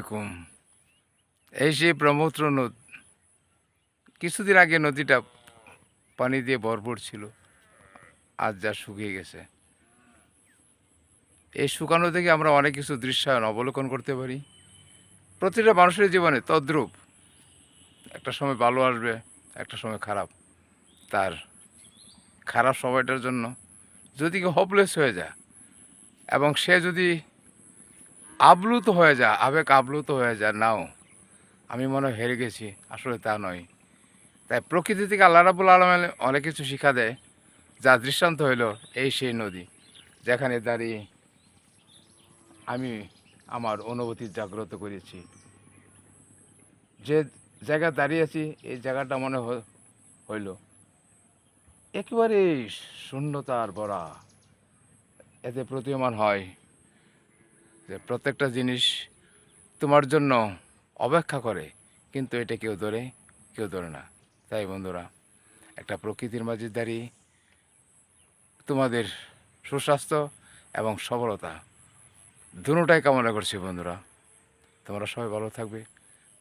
কম এই সেই ব্রহ্মপুত্র নদ। কিছুদিন আগে নদীটা পানি দিয়ে ভরপুর ছিল, আজ যা শুকিয়ে গেছে। এই শুকানো থেকে আমরা অনেক কিছু দৃশ্যায়ন অবলোকন করতে পারি। প্রতিটা মানুষের জীবনে তদ্রূপ একটা সময় ভালো আসবে, একটা সময় খারাপ। তার খারাপ সময়টার জন্য যদি কেউ হোপলেস হয়ে যায় এবং সে যদি আপ্লুত হয়ে যায়, আবেগ আপ্লুত হয়ে যায়, নাও আমি মনে হয় হেরে গেছি, আসলে তা নয়। তাই প্রকৃতি থেকে আল্লাহ রাব্বুল আলামিন অনেক কিছু শিক্ষা দেয়, যা দৃষ্টান্ত হইল এই সেই নদী, যেখানে দাঁড়িয়ে আমি আমার অনুভূতি জাগ্রত করেছি। যে জায়গায় দাঁড়িয়ে আছি, এই জায়গাটা মনে হইল একেবারে শূন্যতার ভরা। এতে প্রতীয়মান হয় যে প্রত্যেকটা জিনিস তোমার জন্য অপেক্ষা করে, কিন্তু এটা কেউ ধরে না। তাই বন্ধুরা, একটা প্রকৃতির মাঝে দাঁড়িয়ে তোমাদের সুস্বাস্থ্য এবং সবলতা দুটোটাই কামনা করছি বন্ধুরা। তোমরা সবাই ভালো থাকবে।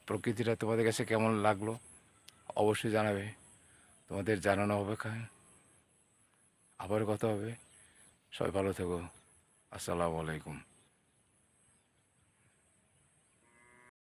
প্রকৃতিটা তোমাদের কাছে কেমন লাগলো অবশ্যই জানাবে। তোমাদের জানানো অপেক্ষায় আবার কথা হবে। সবাই ভালো থেকো। আসসালামু আলাইকুম।